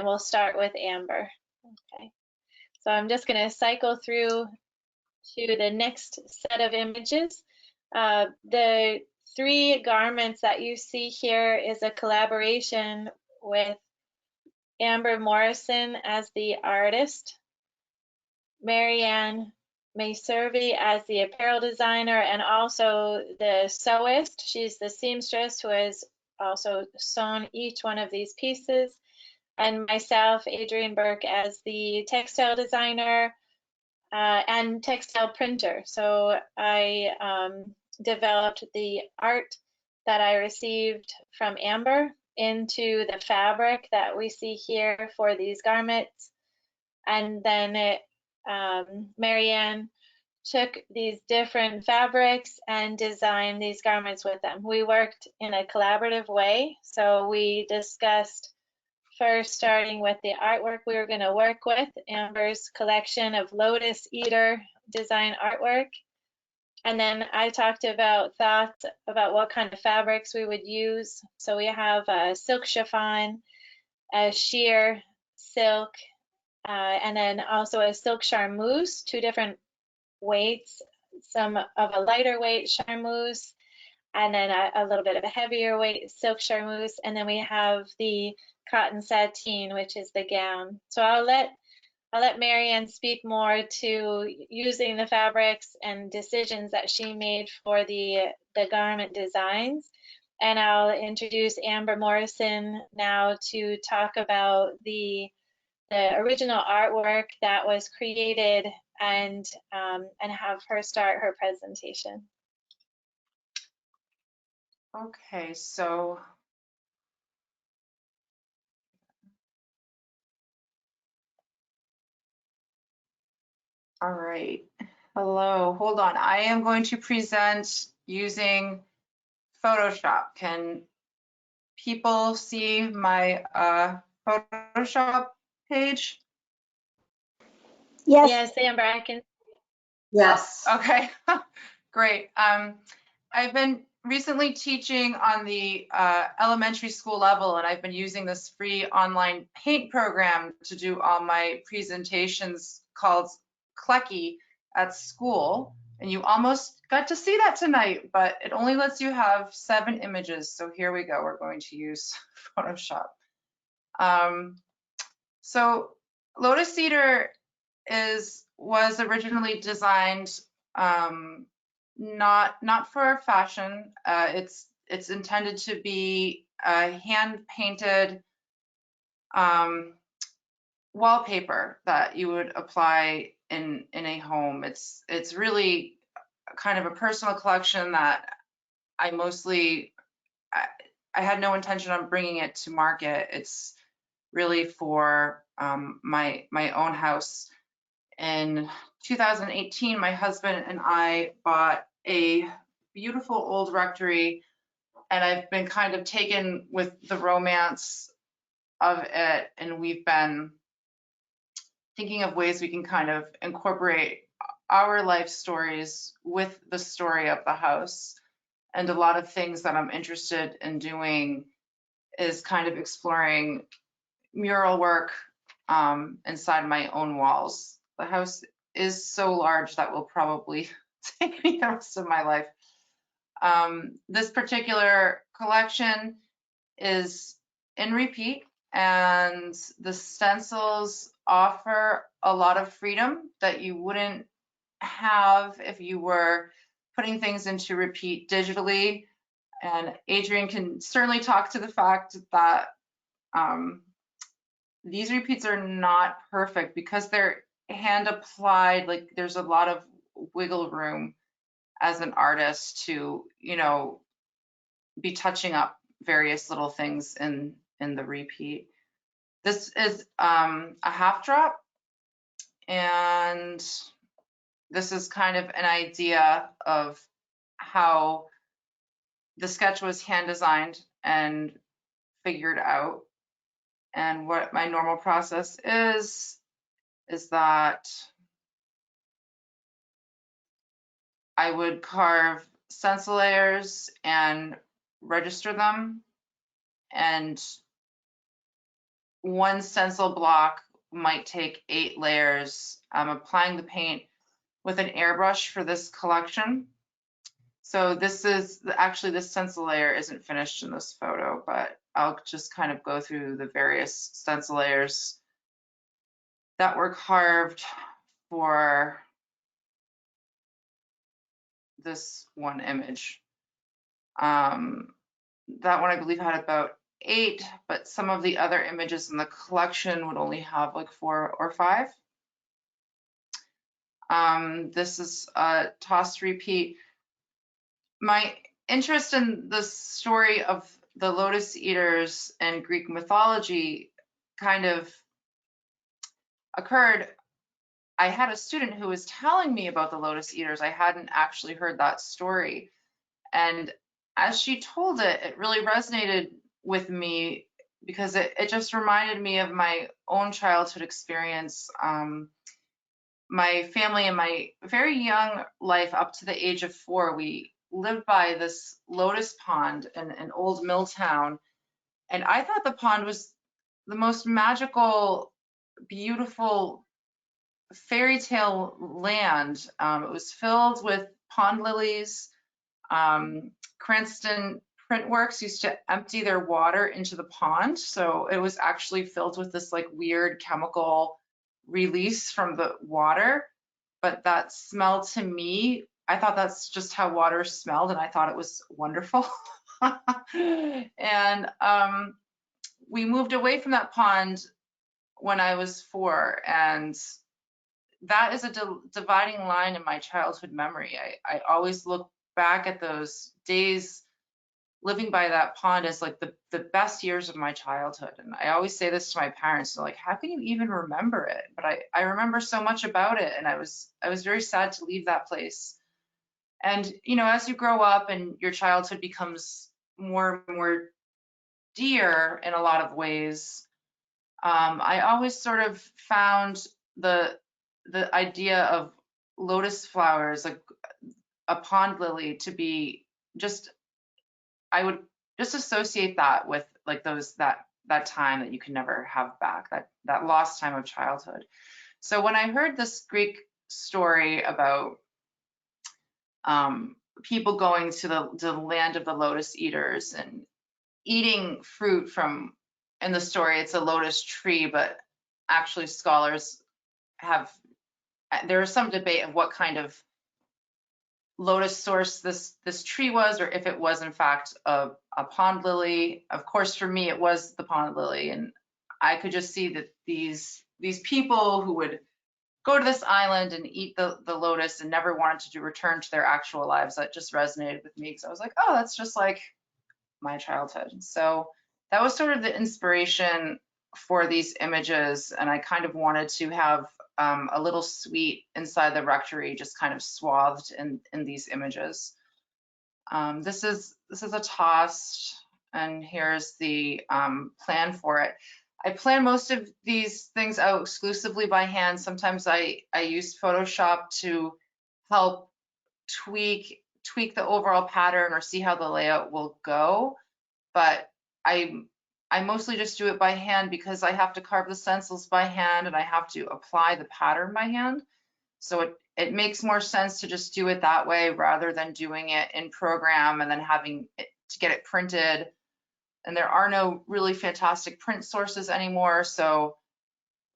and we'll start with amber. Okay, so I'm just going to cycle through to the next set of images. The 3 garments that you see here is a collaboration with Amber Morrison as the artist, Marianne Mayservi as the apparel designer, and also the sewist. She's the seamstress who has also sewn each one of these pieces, and myself, Adrian Burke, as the textile designer and textile printer. So I developed the art that I received from Amber into the fabric that we see here for these garments. And then Marianne took these different fabrics and designed these garments with them. We worked in a collaborative way. So we discussed first starting with the artwork we were going to work with, Amber's collection of Lotus Eater design artwork. And then I talked about thoughts about what kind of fabrics we would use. So we have a silk chiffon, a sheer silk, and then also a silk charmeuse, 2 different weights, some of a lighter weight charmeuse, and then a little bit of a heavier weight silk charmeuse. And then we have the cotton sateen, which is the gown. So I'll let Marianne speak more to using the fabrics and decisions that she made for the garment designs. And I'll introduce Amber Morrison now to talk about the original artwork that was created and have her start her presentation. Okay, so all right. Hello, hold on. I am going to present using Photoshop. Can people see my Photoshop page? Yes. Yes, Amber, I can. Yes. Okay, great. I've been recently teaching on the elementary school level, and I've been using this free online paint program to do all my presentations called Clecky at school. And you almost got to see that tonight, but it only lets you have 7 images. So here we go. We're going to use Photoshop. So Lotus Eater was originally designed not for fashion. It's intended to be a hand painted wallpaper that you would apply in a home. It's really kind of a personal collection that I had no intention on bringing it to market. It's really for my own house. In 2018, my husband and I bought a beautiful old rectory, and I've been kind of taken with the romance of it, and we've been thinking of ways we can kind of incorporate our life stories with the story of the house. And a lot of things that I'm interested in doing is kind of exploring mural work inside my own walls. The house is so large that will probably take me the rest of my life. This particular collection is in repeat, and the stencils offer a lot of freedom that you wouldn't have if you were putting things into repeat digitally. And Adrian can certainly talk to the fact that these repeats are not perfect because they're hand applied. Like, there's a lot of wiggle room as an artist to, you know, be touching up various little things in the repeat. This is a half drop, and this is kind of an idea of how the sketch was hand designed and figured out. And what my normal process is that I would carve stencil layers and register them and one stencil block might take 8 layers. I'm applying the paint with an airbrush for this collection. So this is actually, this stencil layer isn't finished in this photo, but I'll just kind of go through the various stencil layers that were carved for this one image. That one I believe had about 8, but some of the other images in the collection would only have like 4 or 5. This is a toss repeat. My interest in the story of the lotus eaters and Greek mythology kind of occurred. I had a student who was telling me about the lotus eaters. I hadn't actually heard that story. And as she told it, it really resonated with me because it just reminded me of my own childhood experience. My family in my very young life, up to the age of 4, we lived by this lotus pond in an old mill town. And I thought the pond was the most magical, beautiful fairy tale land. It was filled with pond lilies. Cranston Printworks used to empty their water into the pond. So it was actually filled with this like weird chemical release from the water. But that smell to me, I thought that's just how water smelled, and I thought it was wonderful. And we moved away from that pond when I was 4, and that is a dividing line in my childhood memory. I always look back at those days living by that pond as like the best years of my childhood. And I always say this to my parents, they're like, how can you even remember it? But I remember so much about it, and I was very sad to leave that place. And you know, as you grow up and your childhood becomes more and more dear in a lot of ways, I always sort of found the idea of lotus flowers, like a pond lily, to be just, I would just associate that with like that time that you can never have back, that lost time of childhood. So when I heard this Greek story about people going to the land of the lotus eaters and eating fruit from, in the story it's a lotus tree, but actually scholars have, there is some debate of what kind of lotus source this tree was, or if it was in fact a pond lily. Of course, for me, it was the pond lily, and I could just see that these people who would go to this island and eat the lotus and never wanted to return to their actual lives, that just resonated with me, because I was like, oh, that's just like my childhood. So that was sort of the inspiration for these images, and I kind of wanted to have a little suite inside the rectory, just kind of swathed in these images. This is a tossed, and here's the plan for it. I plan most of these things out exclusively by hand. Sometimes I use Photoshop to help tweak the overall pattern or see how the layout will go, but I mostly just do it by hand because I have to carve the stencils by hand and I have to apply the pattern by hand. So it makes more sense to just do it that way rather than doing it in program and then having it to get it printed. And there are no really fantastic print sources anymore. So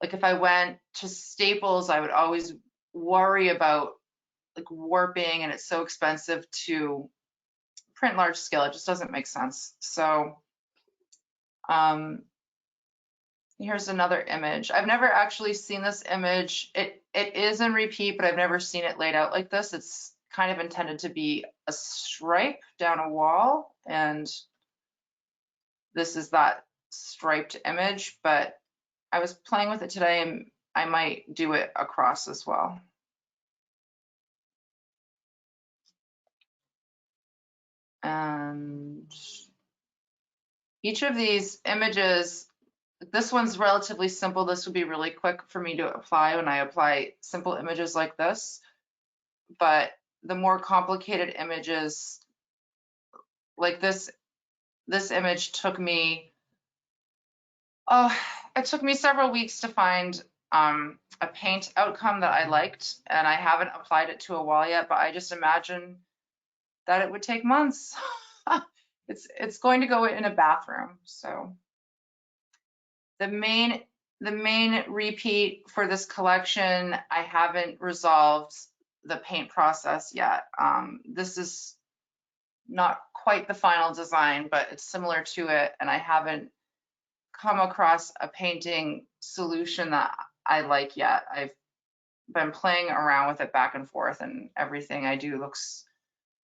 like if I went to Staples, I would always worry about like warping, and it's so expensive to print large scale. It just doesn't make sense. So here's another image. I've never actually seen this image. It is in repeat, but I've never seen it laid out like this. It's kind of intended to be a stripe down a wall, and this is that striped image, but I was playing with it today and I might do it across as well. And each of these images, this one's relatively simple. This would be really quick for me to apply when I apply simple images like this. But the more complicated images, like this image took me, it took me several weeks to find a paint outcome that I liked, and I haven't applied it to a wall yet, but I just imagine that it would take months. It's going to go in a bathroom. So the main repeat for this collection, I haven't resolved the paint process yet. This is not quite the final design, but it's similar to it, and I haven't come across a painting solution that I like yet. I've been playing around with it back and forth, and everything I do looks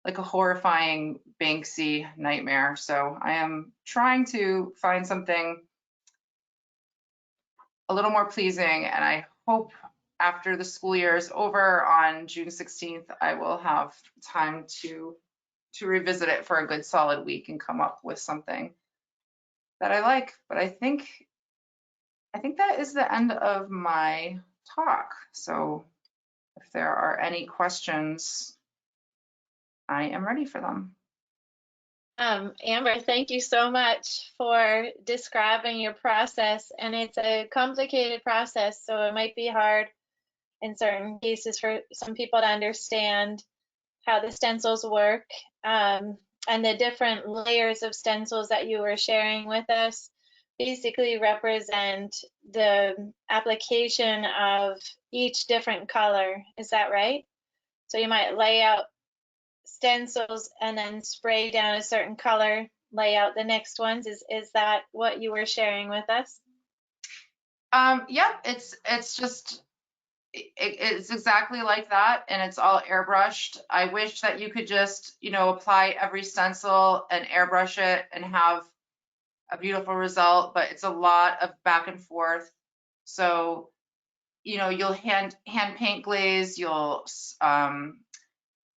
like a horrifying Banksy nightmare. So I am trying to find something a little more pleasing, and I hope after the school year is over on June 16th, I will have time to revisit it for a good solid week and come up with something that I like. But I think that is the end of my talk. So if there are any questions, I am ready for them. Amber, thank you so much for describing your process. And it's a complicated process, so it might be hard in certain cases for some people to understand how the stencils work, and the different layers of stencils that you were sharing with us basically represent the application of each different color. Is that right? So you might lay out stencils and then spray down a certain color, lay out the next ones. Is that what you were sharing with us? Yep, it's just it's exactly like that, and it's all airbrushed. I wish that you could just, apply every stencil and airbrush it and have a beautiful result, but it's a lot of back and forth. So, you'll hand paint glaze, you'll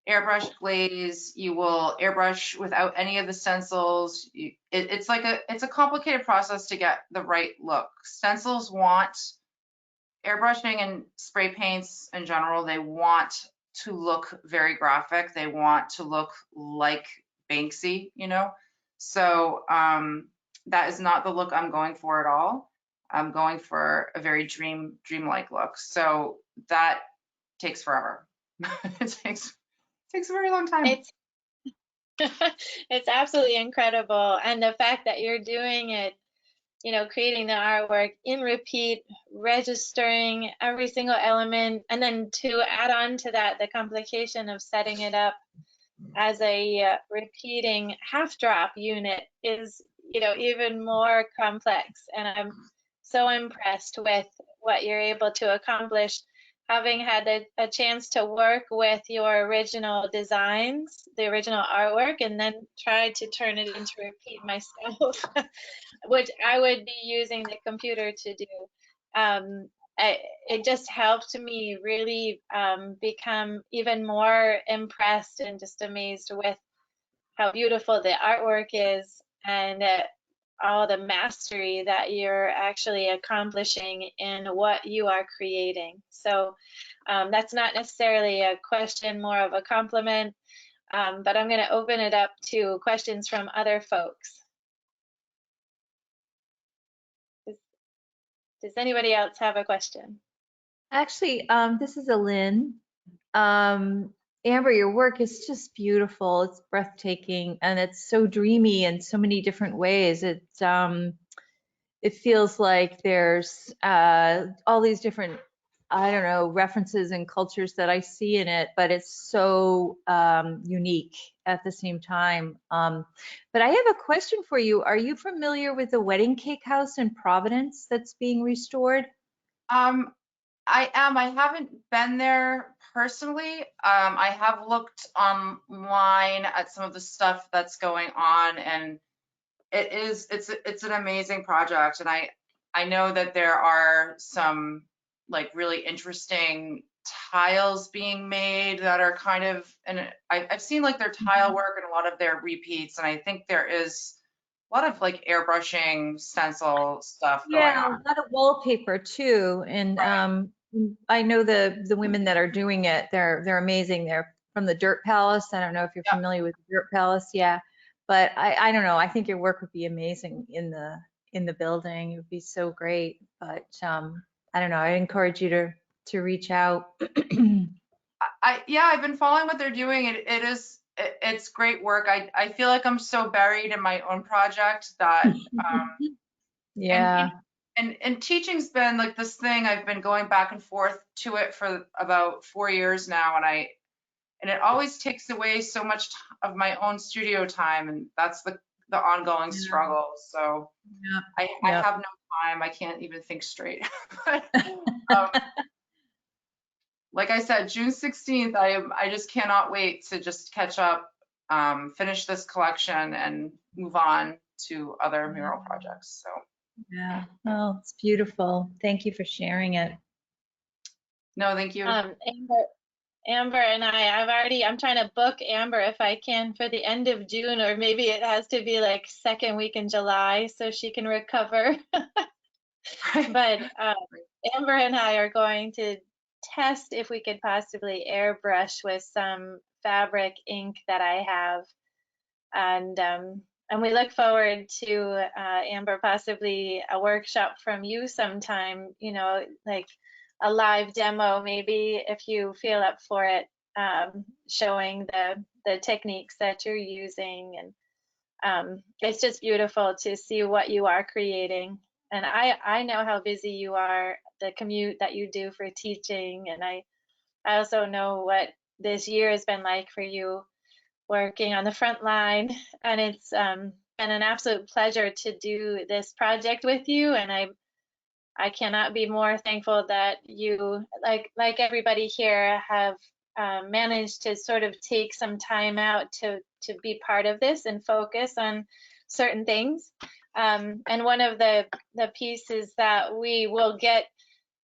airbrush glaze, you will airbrush without any of the stencils. It's a complicated process to get the right look. Stencils want airbrushing and spray paints in general, they want to look very graphic. They want to look like Banksy, So that is not the look I'm going for at all. I'm going for a very dreamlike look. So that takes forever. It takes a very long time. It's absolutely incredible. And the fact that you're doing it, creating the artwork in repeat, registering every single element, and then to add on to that, the complication of setting it up as a repeating half drop unit is, even more complex. And I'm so impressed with what you're able to accomplish, having had a chance to work with your original designs, the original artwork, and then try to turn it into repeat myself, which I would be using the computer to do. It just helped me really become even more impressed and just amazed with how beautiful the artwork is, and all the mastery that you're actually accomplishing in what you are creating. So that's not necessarily a question, more of a compliment, but I'm going to open it up to questions from other folks. Does anybody else have a question? Actually, this is Lynn. Amber, your work is just beautiful. It's breathtaking, and it's so dreamy in so many different ways. It feels like there's all these different, I don't know, references and cultures that I see in it, but it's so unique at the same time. But I have a question for you. Are you familiar with the wedding cake house in Providence that's being restored? I am. I haven't been there personally. I have looked online at some of the stuff that's going on, and it's an amazing project. And I know that there are some like really interesting tiles being made that are kind of, and I've seen like their tile work and a lot of their repeats, and I think there is a lot of like airbrushing stencil stuff going on. Yeah, a lot of wallpaper too. And Right. I know the women that are doing it. They're amazing. They're from the Dirt Palace. I don't know if you're Yeah. familiar with the Dirt Palace. Yeah, but I don't know. I think your work would be amazing in in the building. It would be so great. But I don't know. I encourage you to reach out. Yeah, I've been following what they're doing. It's great work. I feel like I'm so buried in my own project that Yeah. and teaching's been like this thing. I've been going back and forth to it for about 4 years now, and it always takes away so much of my own studio time, and that's the ongoing struggle. So I have no time. I can't even think straight. But, like I said, June 16th, I just cannot wait to just catch up, finish this collection, and move on to other mural projects. So Yeah. Oh, it's beautiful. Thank you for sharing it. no, thank you. Amber and I'm trying to book Amber if I can for the end of June, or maybe it has to be like second week in July so she can recover. But Amber and I are going to test if we could possibly airbrush with some fabric ink that I have. And we look forward to, Amber, possibly a workshop from you sometime, you know, like a live demo, maybe if you feel up for it, showing the techniques that you're using. And it's just beautiful to see what you are creating. And I know how busy you are, the commute that you do for teaching. And I also know what this year has been like for you, working on the front line. And it's been an absolute pleasure to do this project with you. And I cannot be more thankful that you, like everybody here, have managed to sort of take some time out to be part of this and focus on certain things. And one of the pieces that we will get,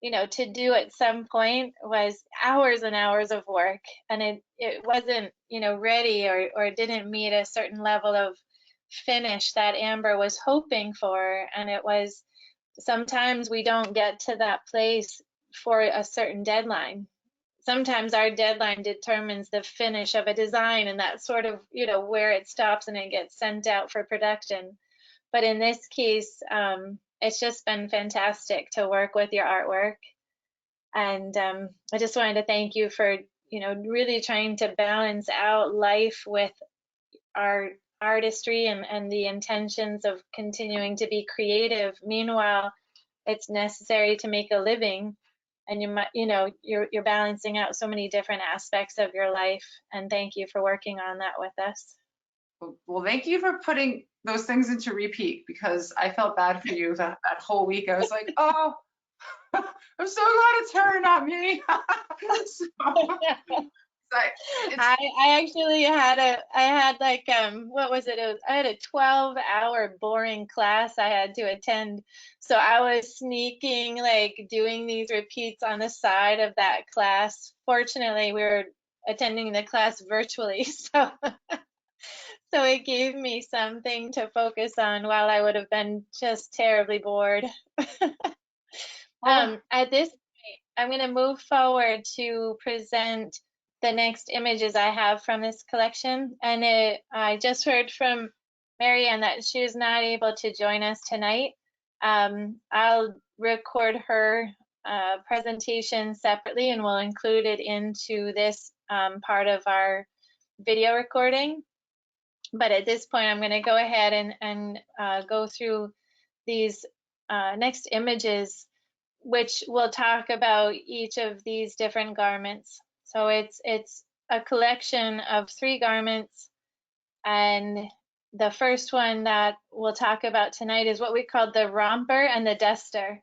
you know, to do at some point was hours and hours of work, and it wasn't, you know, ready or didn't meet a certain level of finish that Amber was hoping for. And it was, sometimes we don't get to that place for a certain deadline. Sometimes our deadline determines the finish of a design, and that's sort of, you know, where it stops and it gets sent out for production. But in this case, it's just been fantastic to work with your artwork. And I just wanted to thank you for, you know, really trying to balance out life with our artistry and the intentions of continuing to be creative. Meanwhile, it's necessary to make a living, and you know, you're balancing out so many different aspects of your life. And thank you for working on that with us. Well, thank you for putting those things into repeat, because I felt bad for you that whole week. I was like, oh, I'm so glad it's her, not me. I actually had like what was it? I had a 12-hour boring class I had to attend. So I was sneaking, like doing these repeats on the side of that class. Fortunately, we were attending the class virtually, so so it gave me something to focus on while I would have been just terribly bored. At this point, I'm going to move forward to present the next images I have from this collection. And I just heard from Marianne that she was not able to join us tonight. I'll record her presentation separately, and we'll include it into this part of our video recording. But at this point, I'm going to go ahead and go through these next images, which will talk about each of these different garments. So it's a collection of 3 garments, and the first one that we'll talk about tonight is what we call the romper and the duster.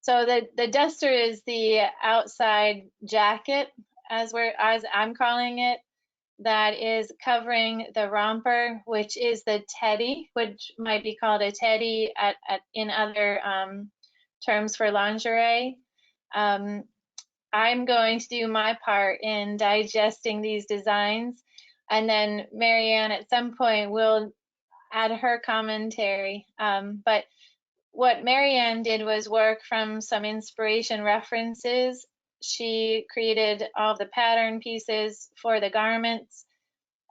So the duster is the outside jacket, as I'm calling it, that is covering the romper, which is the teddy, which might be called a teddy in other terms for lingerie. I'm going to do my part in digesting these designs, and then Marianne at some point will add her commentary. But what Marianne did was work from some inspiration references. She created all of the pattern pieces for the garments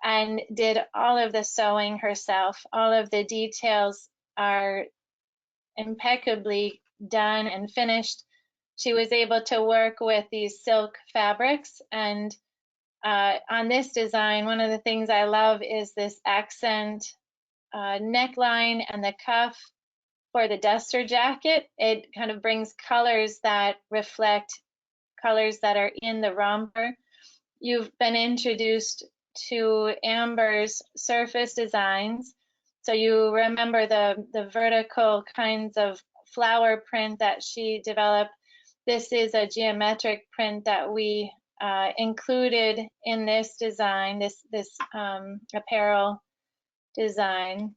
and did all of the sewing herself. All of the details are impeccably done and finished. She was able to work with these silk fabrics, and on this design, one of the things I love is this accent neckline and the cuff for the duster jacket. It kind of brings colors that reflect colors that are in the romper. You've been introduced to Amber's surface designs, so you remember the vertical kinds of flower print that she developed. This is a geometric print that we included in this design, this apparel design.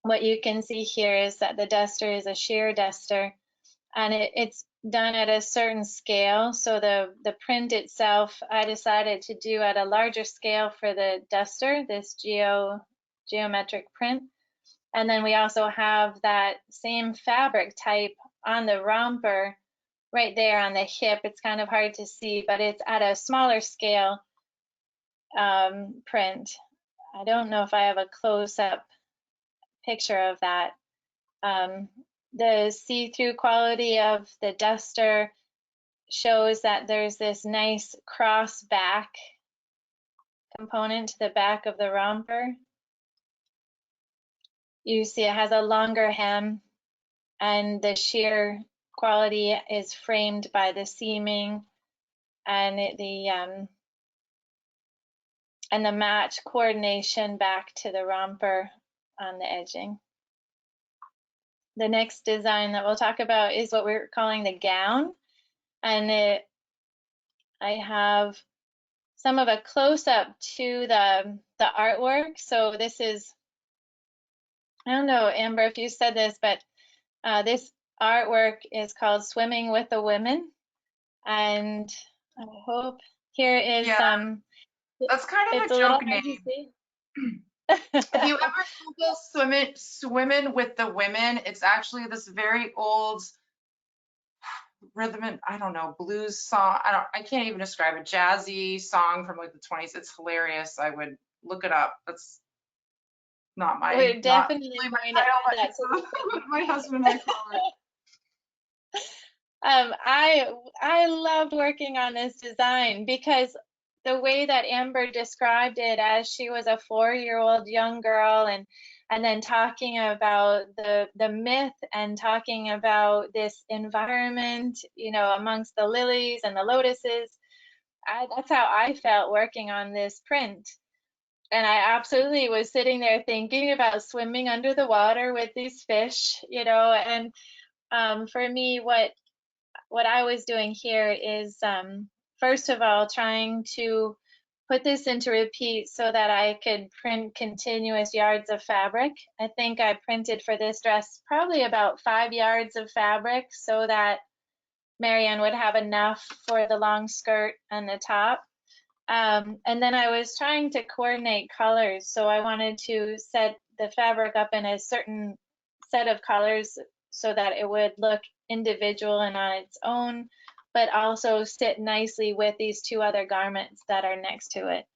What you can see here is that the duster is a sheer duster, and it's done at a certain scale. So the print itself, I decided to do at a larger scale for the duster, this geometric print. And then we also have that same fabric type on the romper right there on the hip. It's kind of hard to see, but it's at a smaller scale print. I don't know if I have a close-up picture of that. The see-through quality of the duster shows that there's this nice cross back component to the back of the romper. You see it has a longer hem, and the sheer quality is framed by the seaming and the match coordination back to the romper on the edging. The next design that we'll talk about is what we're calling the gown, and I have some of a close-up to the artwork. So this is, I don't know, Amber, if you said this, but this artwork is called Swimming with the Women, and I hope here is that's kind of a joke name. If you ever Google swimming with the women, it's actually this very old rhythm and I don't know, blues song. I can't even describe it. Jazzy song from like the 20s. It's hilarious. I would look it up. That's not my We're definitely going to add that to what my husband and I call it. I loved working on this design because the way that Amber described it as she was a 4-year-old young girl, and then talking about the myth and talking about this environment, you know, amongst the lilies and the lotuses. That's how I felt working on this print. And I absolutely was sitting there thinking about swimming under the water with these fish, you know, and for me, what I was doing here is, first of all, trying to put this into repeat so that I could print continuous yards of fabric. I think I printed for this dress probably about 5 yards of fabric so that Marianne would have enough for the long skirt and the top. And then I was trying to coordinate colors. So I wanted to set the fabric up in a certain set of colors so that it would look individual and on its own, but also sit nicely with these 2 other garments that are next to it.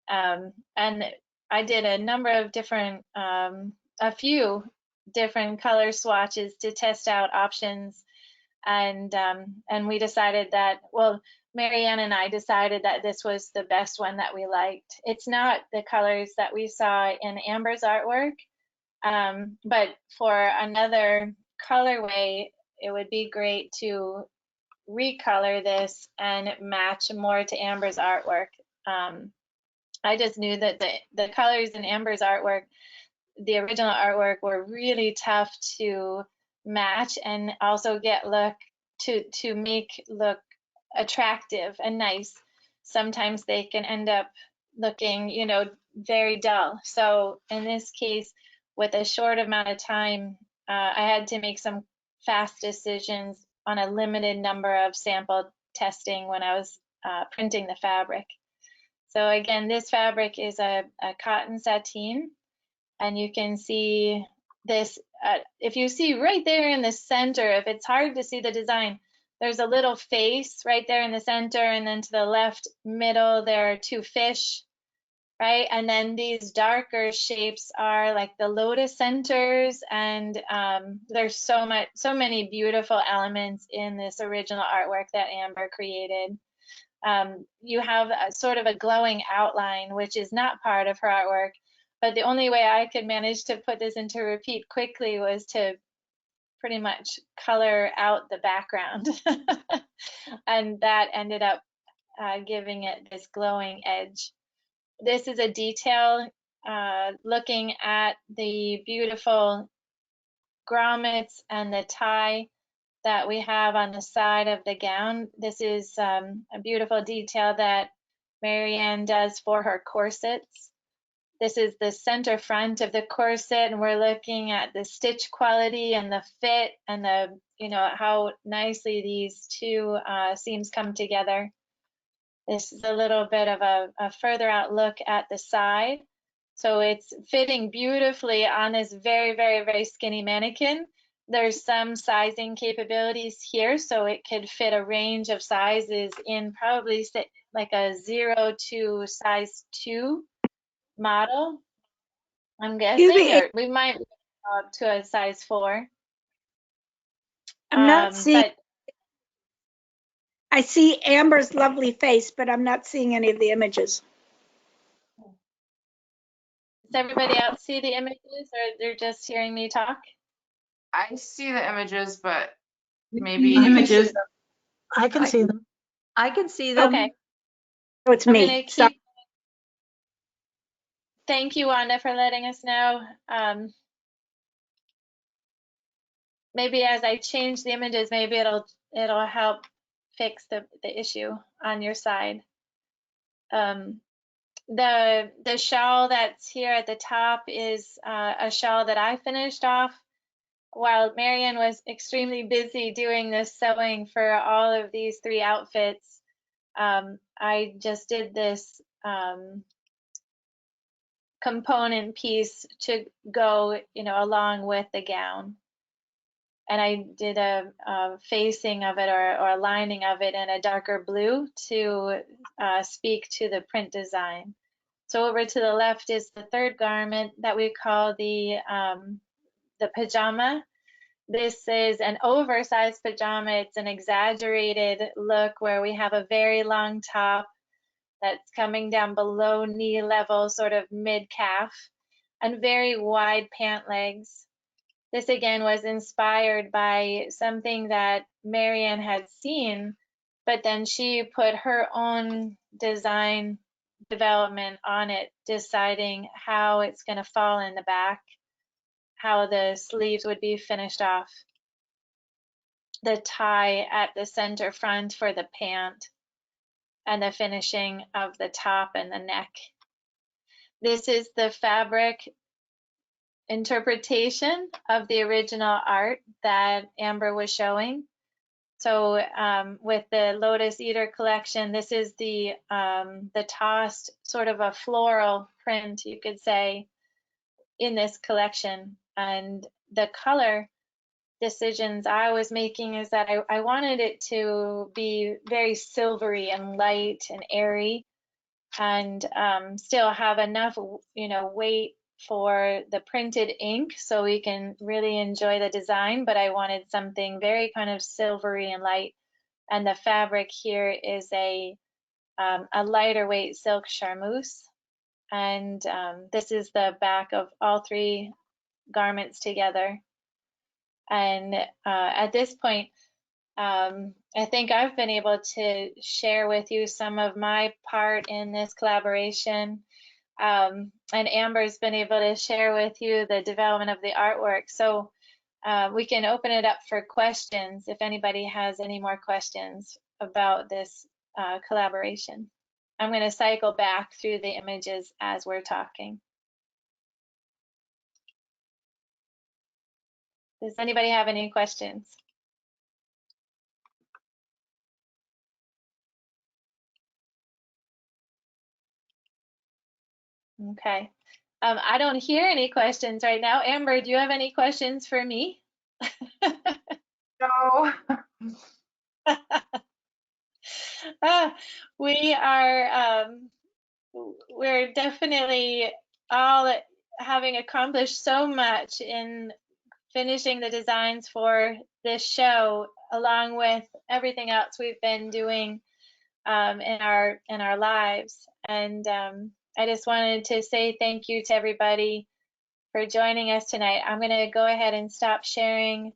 And I did a number of different, a few different color swatches to test out options. And we decided that, well, Marianne and I decided that this was the best one that we liked. It's not the colors that we saw in Amber's artwork, but for another colorway, it would be great to recolor this and match more to Amber's artwork. I just knew that the colors in Amber's artwork, the original artwork, were really tough to match and also get to make look attractive and nice. Sometimes they can end up looking, you know, very dull. So in this case, with a short amount of time, I had to make some fast decisions on a limited number of sample testing when I was printing the fabric. So again, this fabric is a cotton sateen, and you can see this, if you see right there in the center, if it's hard to see the design, there's a little face right there in the center, and then to the left middle, there are 2 fish. right? And then these darker shapes are like the lotus centers, and there's so many beautiful elements in this original artwork that Amber created. You have a sort of a glowing outline, which is not part of her artwork, but the only way I could manage to put this into repeat quickly was to pretty much color out the background. And that ended up giving it this glowing edge. This is a detail looking at the beautiful grommets and the tie that we have on the side of the gown. This is a beautiful detail that Marianne does for her corsets. This is the center front of the corset, and we're looking at the stitch quality and the fit and the, how nicely these two seams come together. This is a little bit of a further out look at the side. So it's fitting beautifully on this very, very, very skinny mannequin. There's some sizing capabilities here, so it could fit a range of sizes in probably like a 0 to size 2 model, I'm guessing, or we might go up to a size 4. I'm not seeing, but I see Amber's lovely face, but I'm not seeing any of the images. does everybody else see the images, or they're just hearing me talk? I see the images, but The maybe images. I can see them. I can see them. Okay. Oh, it's I'm me. gonna Sorry. keep. Thank you, Wanda, for letting us know. Maybe as I change the images, maybe it'll help fix the issue on your side. The shawl that's here at the top is a shawl that I finished off while Marianne was extremely busy doing this sewing for all of these 3 outfits. I just did this component piece to go, along with the gown. And I did a facing of it or a lining of it in a darker blue to speak to the print design. So over to the left is the third garment that we call the pajama. This is an oversized pajama. It's an exaggerated look where we have a very long top that's coming down below knee level, sort of mid-calf, and very wide pant legs. This again was inspired by something that Marianne had seen, but then she put her own design development on it, deciding how it's going to fall in the back, how the sleeves would be finished off, the tie at the center front for the pant, and the finishing of the top and the neck. This is the fabric interpretation of the original art that Amber was showing. So with the Lotus Eater collection, this is the tossed sort of a floral print, you could say, in this collection. And the color decisions I was making is that I wanted it to be very silvery and light and airy, and still have enough, weight for the printed ink so we can really enjoy the design, but I wanted something very kind of silvery and light. And the fabric here is a lighter weight silk charmeuse. And this is the back of all 3 garments together. And at this point, I think I've been able to share with you some of my part in this collaboration. And Amber's been able to share with you the development of the artwork. So we can open it up for questions if anybody has any more questions about this collaboration. I'm going to cycle back through the images as we're talking. Does anybody have any questions? Okay. I don't hear any questions right now. Amber, do you have any questions for me? no. We are we're definitely all having accomplished so much in finishing the designs for this show, along with everything else we've been doing in our lives. And I just wanted to say thank you to everybody for joining us tonight. I'm going to go ahead and stop sharing